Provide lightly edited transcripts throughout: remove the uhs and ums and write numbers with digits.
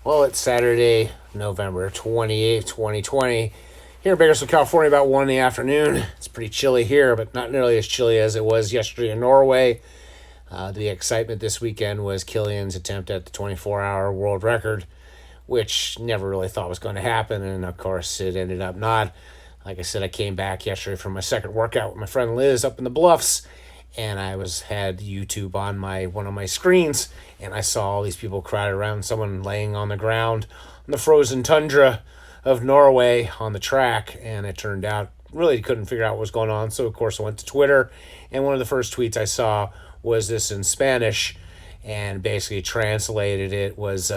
Well, it's Saturday, November 28th, 2020. Here in Bakersfield, California, about 1 in the afternoon. It's pretty chilly here, but not nearly as chilly as it was yesterday in Norway. The excitement this weekend was Kilian's attempt at the 24-hour world record, which never really thought was going to happen, and of course it ended up not. Like I said, I came back yesterday from my second workout with my friend Liz up in the Bluffs, and had YouTube on my one of my screens, and I saw all these people crowded around someone laying on the ground on the frozen tundra of Norway on the track, and it turned out really couldn't figure out what was going on. So of course I went to Twitter, and one of the first tweets I saw was this in Spanish, and basically translated it was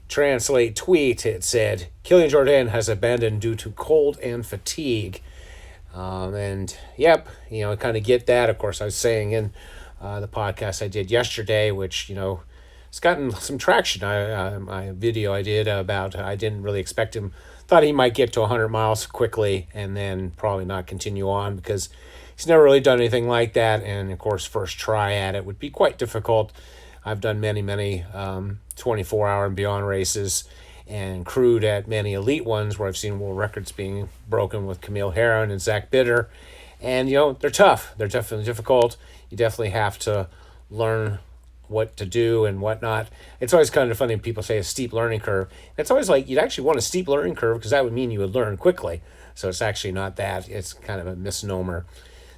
translate tweet. It said Kilian Jornet has abandoned due to cold and fatigue. And yep, kind of get that. Of course, I was saying in the podcast I did yesterday, which, it's gotten some traction. My video I did about, I didn't really expect him, thought he might get to 100 miles quickly and then probably not continue on because he's never really done anything like that. And of course, first try at it would be quite difficult. I've done many 24-hour and beyond races and crewed at many elite ones where I've seen world records being broken with Camille Herron and Zach Bitter. And, they're tough. They're definitely difficult. You definitely have to learn what to do and whatnot. It's always kind of funny when people say a steep learning curve. It's always like you'd actually want a steep learning curve because that would mean you would learn quickly. So it's actually not that. It's kind of a misnomer.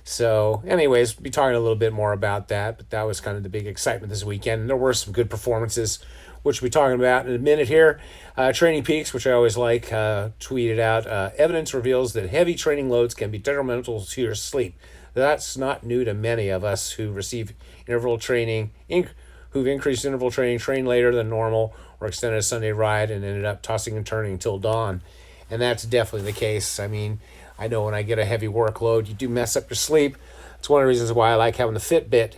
So anyways, be talking a little bit more about that, but that was kind of the big excitement this weekend. And there were some good performances, which we'll be talking about in a minute here. Training Peaks, which I always like, tweeted out, evidence reveals that heavy training loads can be detrimental to your sleep. That's not new to many of us who receive interval training, who've increased interval training, trained later than normal, or extended a Sunday ride and ended up tossing and turning until dawn. And that's definitely the case. I mean, I know when I get a heavy workload, you do mess up your sleep. It's one of the reasons why I like having the Fitbit,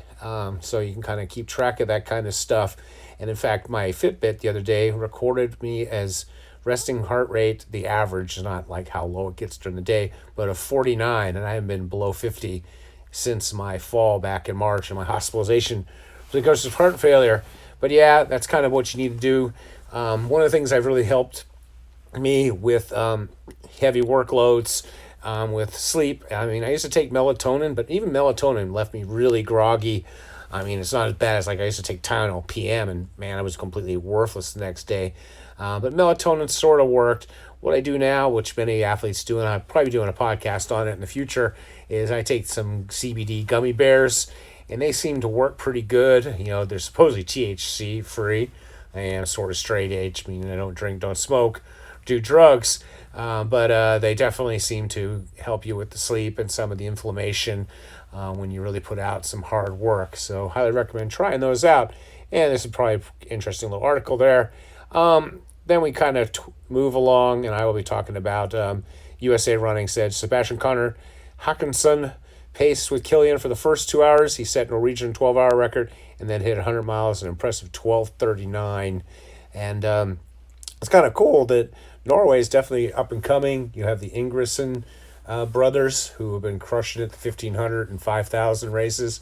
so you can kind of keep track of that kind of stuff. And in fact, my Fitbit the other day recorded me as resting heart rate, the average, not like how low it gets during the day, but of 49, and I haven't been below 50 since my fall back in March and my hospitalization because of heart failure. But yeah, that's kind of what you need to do. One of the things I've really helped me with heavy workloads, with sleep. I mean, I used to take melatonin, but even melatonin left me really groggy. I mean, it's not as bad as like I used to take Tylenol PM, and man, I was completely worthless the next day. But melatonin sort of worked. What I do now, which many athletes do, and I'll probably be doing a podcast on it in the future, is I take some CBD gummy bears, and they seem to work pretty good. They're supposedly THC free and sort of straight edge, meaning I don't drink, don't smoke, do drugs. But they definitely seem to help you with the sleep and some of the inflammation when you really put out some hard work. So highly recommend trying those out. And this is probably an interesting little article there. Then we kind of move along, and I will be talking about USA Running said Sebastian Connor Haakonsen paced with Kilian for the first 2 hours. He set Norwegian 12-hour record and then hit 100 miles, an impressive 12:39. And it's kind of cool that Norway is definitely up and coming. You have the Ingebrigtsen brothers who have been crushing it, the 1,500 and 5,000 races.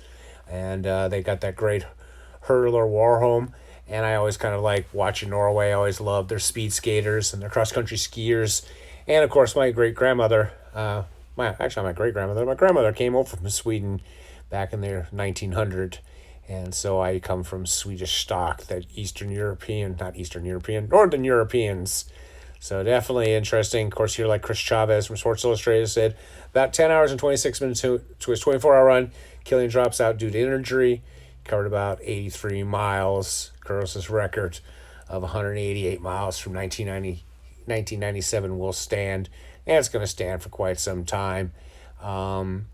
And they got that great hurdler Warholm. And I always kind of like watching Norway. I always loved their speed skaters and their cross-country skiers. And, of course, my great-grandmother, my grandmother came over from Sweden back in the 1900. And so I come from Swedish stock, that Northern Europeans. So definitely interesting. Of course, here like Chris Chavez from Sports Illustrated said, about 10 hours and 26 minutes to his 24-hour run, Kilian drops out due to injury. Covered about 83 miles. Curls' record of 188 miles from 1997 will stand, and it's going to stand for quite some time. One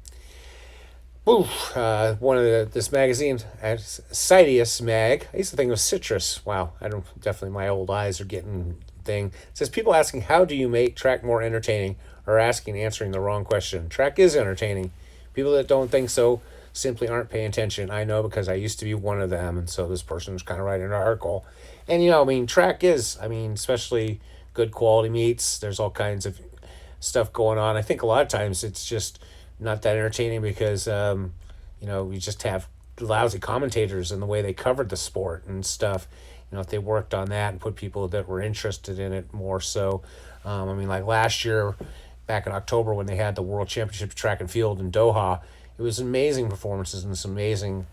of this magazine, Citius Mag, I used to think it was Citrus. Wow, definitely my old eyes are getting thing. It says people asking how do you make track more entertaining are answering the wrong question. Track is entertaining. People that don't think so simply aren't paying attention. I know because I used to be one of them, and so this person was kind of writing an article. And track is, especially good quality meets. There's all kinds of stuff going on. I think a lot of times it's just not that entertaining because we just have lousy commentators and the way they covered the sport and stuff. if they worked on that and put people that were interested in it more so. Like last year, back in October when they had the World Championship track and field in Doha, it was amazing performances and some amazing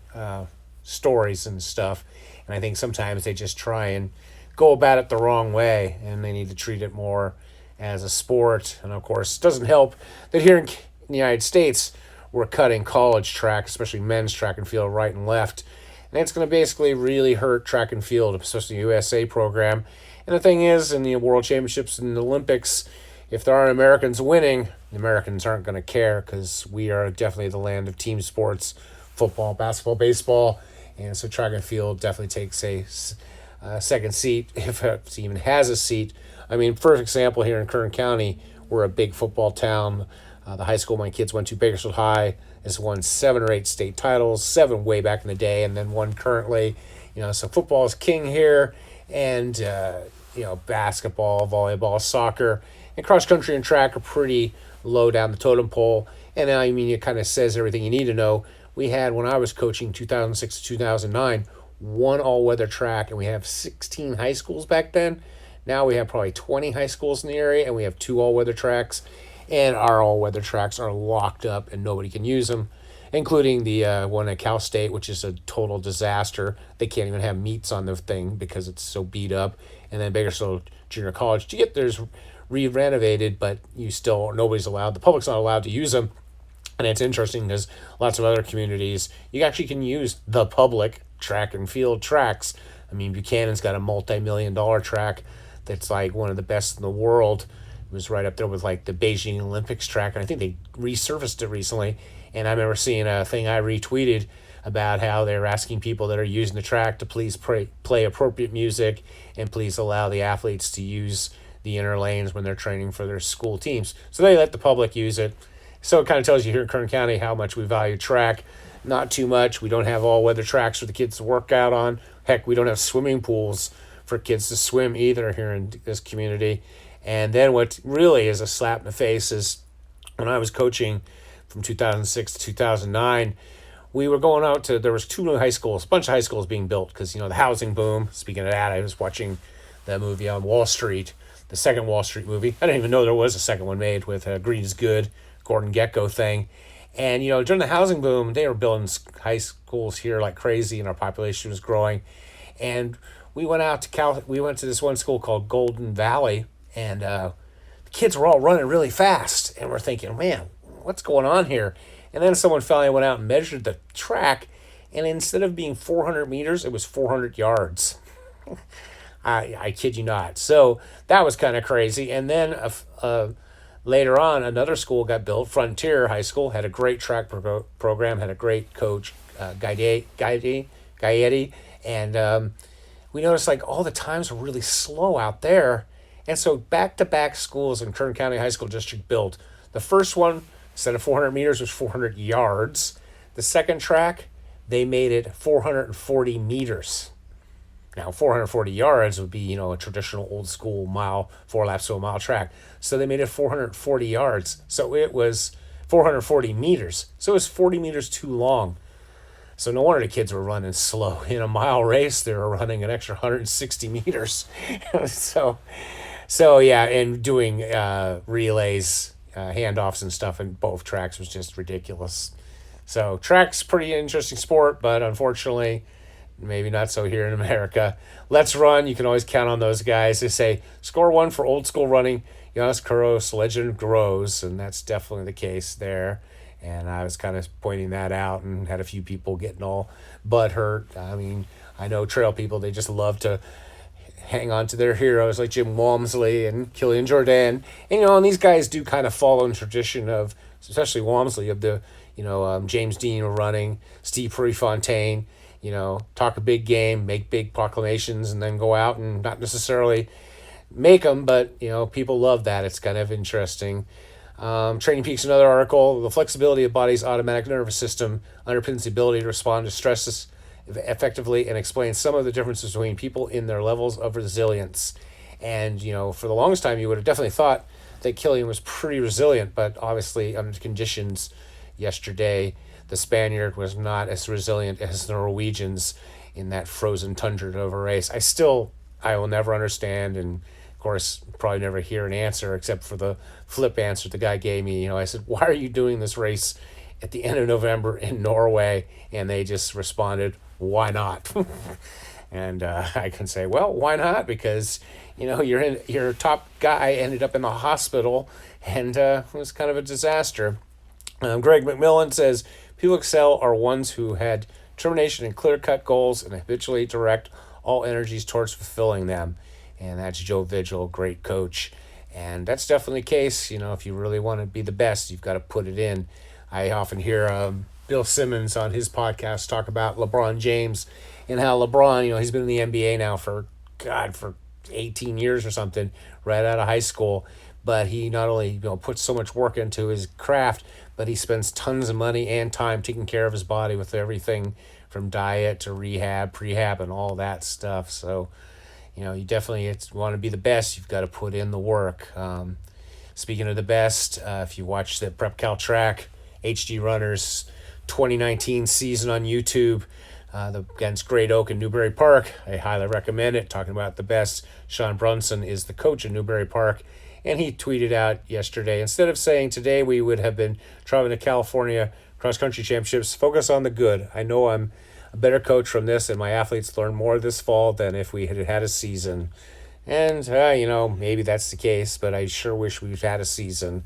stories and stuff. And I think sometimes they just try and go about it the wrong way, and they need to treat it more as a sport. And of course, it doesn't help that here in the United States, we're cutting college track, especially men's track and field, right and left. And it's going to basically really hurt track and field, especially the USA program. And the thing is, in the World Championships and the Olympics, if there aren't Americans winning, the Americans aren't going to care, because we are definitely the land of team sports, football, basketball, baseball. And so track and field definitely takes a second seat, if it even has a seat. For example, here in Kern County, we're a big football town. The high school my kids went to, Bakersfield High, has won 7 or 8 state titles, 7 way back in the day, and then 1 currently. So football is king here, and basketball, volleyball, soccer, and cross country and track are pretty low down the totem pole. And it kind of says everything you need to know. We had, when I was coaching 2006 to 2009, 1 all-weather track, and we have 16 high schools back then. Now we have probably 20 high schools in the area, and we have 2 all-weather tracks. And our all-weather tracks are locked up, and nobody can use them, including the one at Cal State, which is a total disaster. They can't even have meets on the thing because it's so beat up. And then Bakersfield Junior College, to get theirs re-renovated, but nobody's allowed. The public's not allowed to use them. And it's interesting because lots of other communities, you actually can use the public track and field tracks. Buchanan's got a multi-million-dollar track that's like one of the best in the world. It was right up there with like the Beijing Olympics track, and I think they resurfaced it recently. And I remember seeing a thing I retweeted about how they're asking people that are using the track to please play appropriate music, and please allow the athletes to use the inner lanes when they're training for their school teams. So they let the public use it. So it kind of tells you here in Kern County how much we value track. Not too much. We don't have all-weather tracks for the kids to work out on. Heck, we don't have swimming pools for kids to swim either here in this community. And then what really is a slap in the face is when I was coaching from 2006 to 2009, we were going out to, there was 2 new high schools, a bunch of high schools being built because, the housing boom. Speaking of that, I was watching the movie on Wall Street, the second Wall Street movie. I didn't even know there was a second one made with Green is Good, Gordon Gekko thing. And, during the housing boom, they were building high schools here like crazy, and our population was growing. And we went out to we went to this one school called Golden Valley, and the kids were all running really fast. And we're thinking, man, what's going on here? And then someone finally went out and measured the track, and instead of being 400 meters, it was 400 yards. I kid you not. So that was kind of crazy. And then later on, another school got built. Frontier High School had a great track program, had a great coach, Gaetti. And we noticed like all the times were really slow out there. And so back-to-back schools in Kern County High School District built. The first one, instead of 400 meters, was 400 yards. The second track, they made it 440 meters. Now, 440 yards would be, a traditional old school mile, 4 laps to a mile track. So they made it 440 yards. So it was 440 meters. So it was 40 meters too long. So no wonder the kids were running slow. In a mile race, they were running an extra 160 meters. So yeah, and doing relays, handoffs and stuff in both tracks was just ridiculous. So track's pretty interesting sport, but unfortunately, maybe not so here in America. Let's Run, you can always count on those guys. They say, score 1 for old school running. Giannis Kuros, legend grows, and that's definitely the case there. And I was kind of pointing that out and had a few people getting all butthurt. I know trail people, they just love to hang on to their heroes like Jim Walmsley and Kilian Jornet. And these guys do kind of follow in tradition of, especially Walmsley, of the, James Dean running, Steve Prefontaine, talk a big game, make big proclamations, and then go out and not necessarily make them, but, people love that. It's kind of interesting. Training Peaks, another article, the flexibility of body's automatic nervous system underpins the ability to respond to stresses effectively and explains some of the differences between people in their levels of resilience. And, for the longest time, you would have definitely thought that Kilian was pretty resilient, but obviously under conditions yesterday, the Spaniard was not as resilient as the Norwegians. in that frozen tundra of a race. I will never understand, and of course, probably never hear an answer except for the flip answer the guy gave me. I said, "Why are you doing this race at the end of November in Norway?" And they just responded, "Why not?" And I can say, well, why not? Because your top guy ended up in the hospital, and it was kind of a disaster. Greg McMillan says people excel are ones who had determination and clear-cut goals and habitually direct all energies towards fulfilling them. And that's Joe Vigil, great coach. And that's definitely the case. If you really want to be the best, you've got to put it in. I often hear Bill Simmons on his podcast talk about LeBron James and how LeBron, he's been in the NBA now for 18 years or something, right out of high school. But he not only puts so much work into his craft, but he spends tons of money and time taking care of his body with everything from diet to rehab, prehab, and all that stuff. So, you definitely want to be the best. You've got to put in the work. Speaking of the best, if you watch the Prep Cal Track HD Runners 2019 season on YouTube, against Great Oak and Newbury Park, I highly recommend it. Talking about the best, Sean Brunson is the coach of Newbury Park, and he tweeted out yesterday, instead of saying today we would have been traveling to California cross-country championships, focus on the good. I know I'm a better coach from this, and my athletes learn more this fall than if we had had a season. And, maybe that's the case, but I sure wish we'd had a season.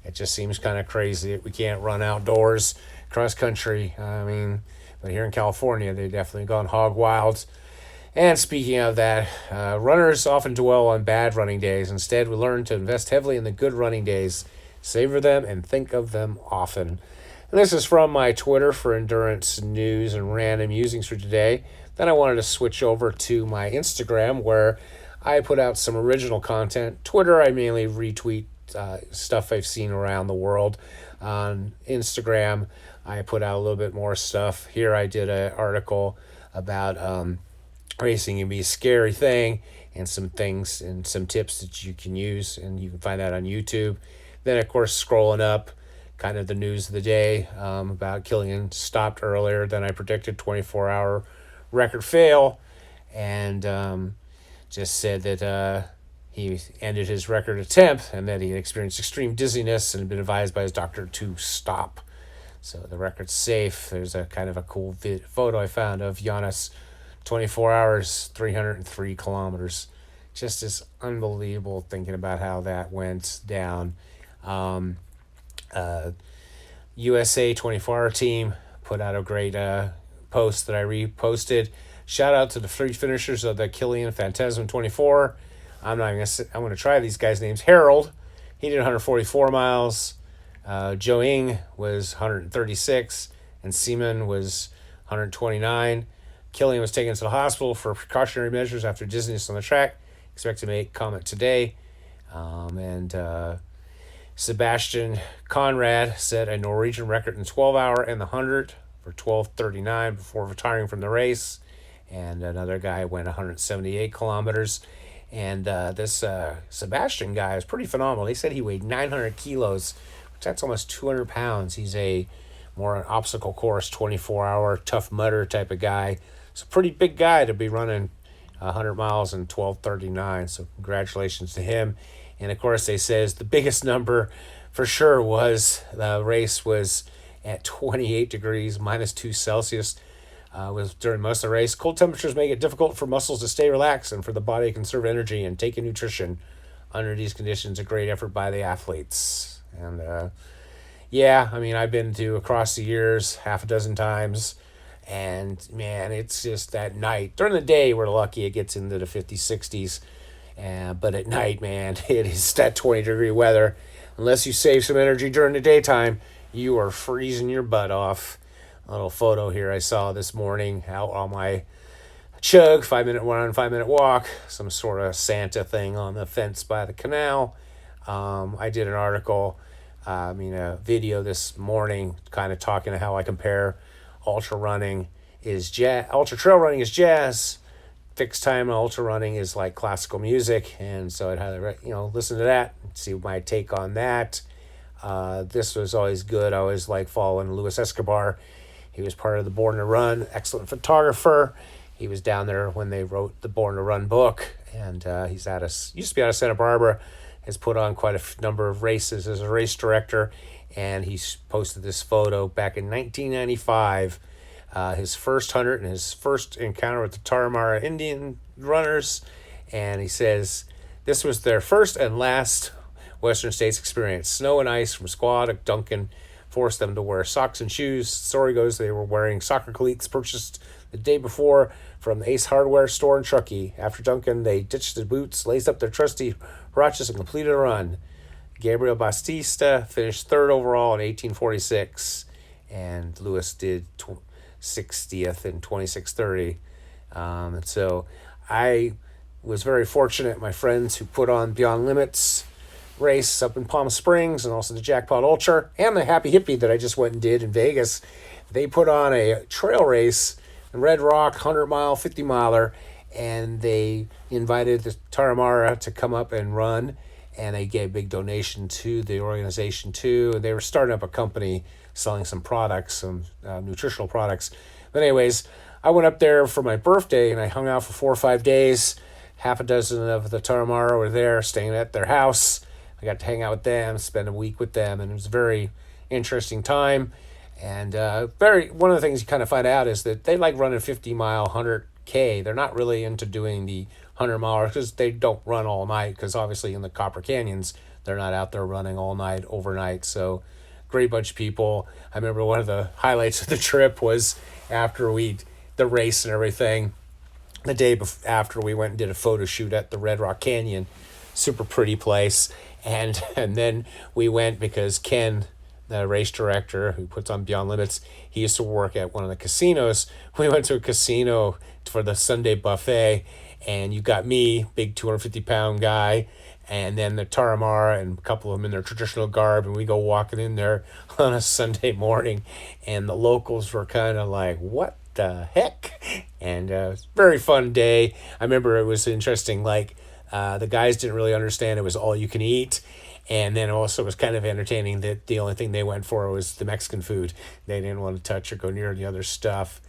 It just seems kind of crazy that we can't run outdoors cross-country. But here in California, they've definitely gone hog wild. And speaking of that, runners often dwell on bad running days. Instead, we learn to invest heavily in the good running days, savor them, and think of them often. And this is from my Twitter for endurance news and random musings for today. Then I wanted to switch over to my Instagram, where I put out some original content. Twitter, I mainly retweet stuff I've seen around the world. On Instagram, I put out a little bit more stuff. Here I did an article about racing can be a scary thing, and some things and some tips that you can use, and you can find that on YouTube. Then, of course, scrolling up, kind of the news of the day about Kilian stopped earlier than I predicted, 24-hour record fail, and just said that he ended his record attempt and that he had experienced extreme dizziness and had been advised by his doctor to stop. So the record's safe. There's a kind of a cool photo I found of Giannis, 24 hours, 303 kilometers. Just is unbelievable thinking about how that went down. USA 24-hour team put out a great post that I reposted. Shout out to the three finishers of the Kilian Phantasm 24. I'm going to try these guys' names. Harold, he did 144 miles. Joe Ing was 136, and Seaman was 129. Kilian was taken to the hospital for precautionary measures after dizziness on the track. Expect to make comment today. Sebastian Conrad set a Norwegian record in 12-hour and the 100 for 12:39 before retiring from the race. And another guy went 178 kilometers. And this Sebastian guy is pretty phenomenal. They said he weighed 900 kilos, which that's almost 200 pounds. He's more an obstacle course, 24-hour, tough mudder type of guy. It's a pretty big guy to be running 100 miles in 12:39. So congratulations to him. And, of course, they says the biggest number for sure was the race was at 28 degrees, minus 2 Celsius. Was during most of the race. Cold temperatures make it difficult for muscles to stay relaxed and for the body to conserve energy and take in nutrition. Under these conditions, a great effort by the athletes. And, I've been to across the years half a dozen times. And, man, it's just that night. During the day, we're lucky it gets into the 50s, 60s. But at night, man, it is that 20-degree weather. Unless you save some energy during the daytime, you are freezing your butt off. A little photo here I saw this morning out on my chug, 5-minute run, 5-minute walk, some sort of Santa thing on the fence by the canal. I did an article, a video this morning kind of talking to how I compare ultra trail running is jazz, fixed time ultra running is like classical music, and so I'd highly listen to that, see my take on that. This was always good. I always like following Luis Escobar. He was part of the Born to Run, excellent photographer. He was down there when they wrote the Born to Run book, and he's used to be out of Santa Barbara. Has put on quite a number of races as a race director, and he posted this photo back in 1995, his first 100 and his first encounter with the Tarahumara Indian runners, and he says this was their first and last Western States experience. Snow and ice from Squaw to Duncan forced them to wear socks and shoes. Story goes they were wearing soccer cleats purchased the day before from the Ace Hardware store in Truckee. After Duncan, they ditched the boots, laced up their trusty huaraches, and completed a run. Gabriel Bastista finished third overall in 1846, and Lewis did 60th in 26:30. And so I was very fortunate. My friends who put on Beyond Limits race up in Palm Springs, and also the Jackpot Ultra, and the Happy Hippie that I just went and did in Vegas, they put on a trail race in Red Rock, 100-mile, 50-miler, and they invited the Tarahumara to come up and run, and they gave a big donation to the organization too. And they were starting up a company selling some products, some nutritional products. But anyways, I went up there for my birthday, and I hung out for 4 or 5 days. Half a dozen of the Tarahumara were there, staying at their house. I got to hang out with them, spend a week with them, and it was a very interesting time. And one of the things you kind of find out is that they like running 50-mile, 100K. They're not really into doing the 100-mile because they don't run all night, because obviously in the Copper Canyons, they're not out there running all night, overnight. So great bunch of people. I remember one of the highlights of the trip was after the race and everything, the day after we went and did a photo shoot at the Red Rock Canyon, super pretty place. And then we went because Ken, the race director who puts on Beyond Limits, he used to work at one of the casinos. We went to a casino for the Sunday buffet, and you got me, big 250-pound guy, and then the Tarahumara and a couple of them in their traditional garb, and we go walking in there on a Sunday morning, and the locals were kind of like, what the heck? And it was a very fun day. I remember it was interesting, like the guys didn't really understand it was all you can eat. And then also it was kind of entertaining that the only thing they went for was the Mexican food. They didn't want to touch or go near the other stuff.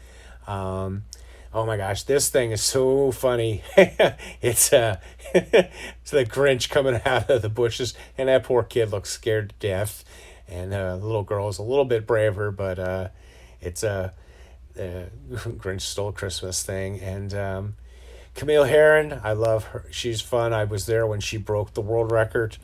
Oh my gosh, this thing is so funny. It's it's the Grinch coming out of the bushes, and that poor kid looks scared to death. And the little girl is a little bit braver, but it's a Grinch Stole Christmas thing. And Camille Herron, I love her. She's fun. I was there when she broke the world record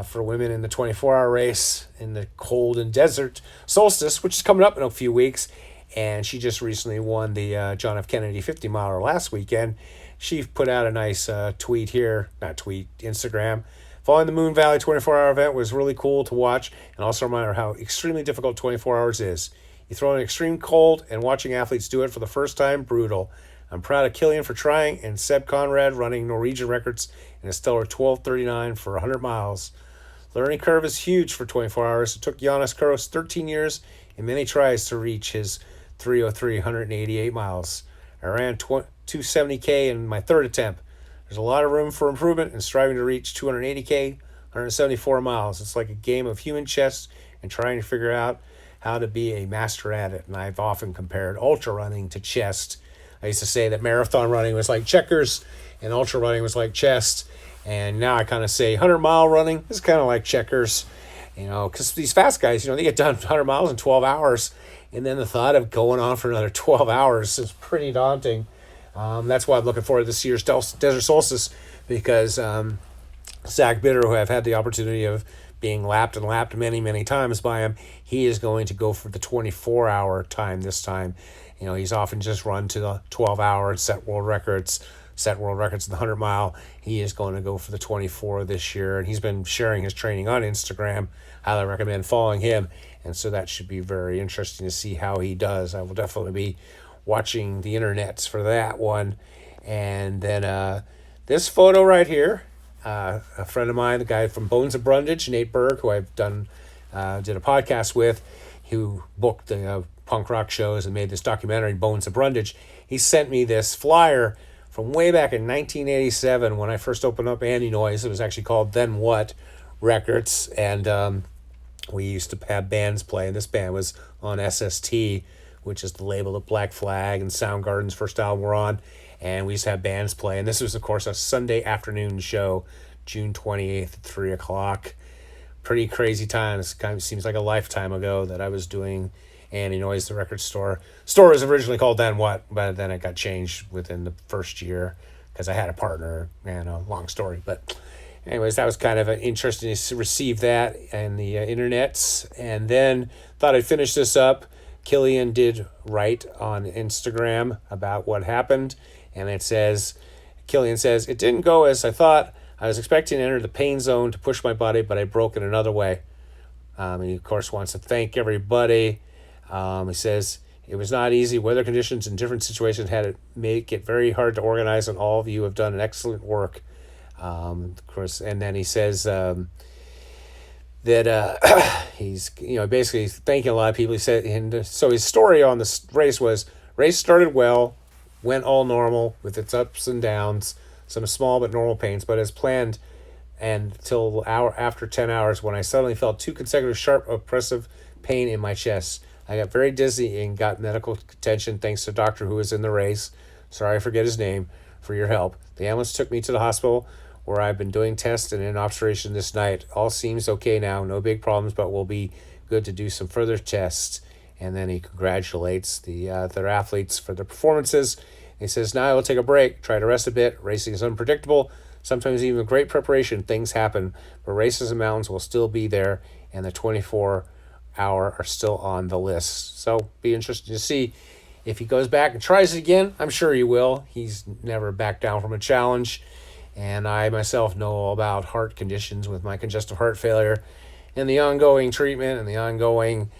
for women in the 24-hour race in the cold and desert solstice, which is coming up in a few weeks. And she just recently won the John F. Kennedy 50-miler last weekend. She put out a nice Instagram. Following the Moon Valley 24-hour event was really cool to watch, and also a reminder how extremely difficult 24 hours is. You throw in extreme cold, and watching athletes do it for the first time, brutal. I'm proud of Kilian for trying, and Seb Conrad running Norwegian records in a stellar 12:39 for 100 miles. Learning curve is huge for 24 hours. It took Jonas Kuros 13 years and many tries to reach his 3:03, 188 miles. I ran 270K in my third attempt. There's a lot of room for improvement and striving to reach 280K, 174 miles. It's like a game of human chess and trying to figure out how to be a master at it. And I've often compared ultra running to chess. I used to say that marathon running was like checkers and ultra running was like chess. And now I kind of say 100-mile running is kind of like checkers, because these fast guys, they get done 100 miles in 12 hours. And then the thought of going on for another 12 hours is pretty daunting. That's why I'm looking forward to this year's Desert Solstice, because Zach Bitter, who I've had the opportunity of being lapped and lapped many, many times by him, he is going to go for the 24-hour time this time. He's often just run to the 12 hours, set world records in the 100-mile. He is going to go for the 24 this year, and he's been sharing his training on Instagram. Highly recommend following him, and so that should be very interesting to see how he does. I will definitely be watching the internets for that one. And then this photo right here, a friend of mine, the guy from Bones of Brundage, Nate Berg, who I've did a podcast with, who booked the punk rock shows and made this documentary, Bones of Brundage. He sent me this flyer from way back in 1987 when I first opened up Andy Noise. It was actually called Then What Records, and we used to have bands play, and this band was on SST, which is the label that Black Flag and Soundgarden's first album were on. And we used to have bands play. And this was, of course, a Sunday afternoon show, June 28th at 3 o'clock. Pretty crazy times. Kind of seems like a lifetime ago that I was doing Annie Noise, the record store. Store was originally called Then What, but then it got changed within the first year because I had a partner, and a long story. But anyways, that was kind of interesting to receive that and the internets. And then thought I'd finish this up. Kilian did write on Instagram about what happened, and Kilian says, "It didn't go as I thought. I was expecting to enter the pain zone to push my body, but I broke in another way." He, of course, wants to thank everybody. He says, "It was not easy. Weather conditions in different situations had it make it very hard to organize, and all of you have done an excellent work." Of course, and then he says that he's basically thanking a lot of people. He said, and so his story on this race started well, went all normal with its ups and downs, some small but normal pains, but as planned, until after 10 hours when I suddenly felt 2 consecutive sharp oppressive pain in my chest. I got very dizzy and got medical attention thanks to a doctor who was in the race. Sorry I forget his name, for your help. The ambulance took me to the hospital where I've been doing tests and an observation this night. All seems okay now, no big problems, but will be good to do some further tests. And then he congratulates the their athletes for their performances. He says, "Now I will take a break, try to rest a bit. Racing is unpredictable. Sometimes even with great preparation, things happen, but races and mountains will still be there, and the 24-hour are still on the list." So be interesting to see if he goes back and tries it again. I'm sure he will. He's never backed down from a challenge. And I myself know all about heart conditions with my congestive heart failure and the ongoing treatment and the ongoing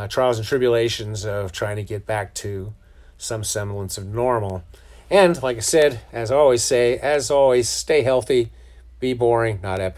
trials and tribulations of trying to get back to some semblance of normal. And like I said, as I always say, stay healthy, be boring, not epic.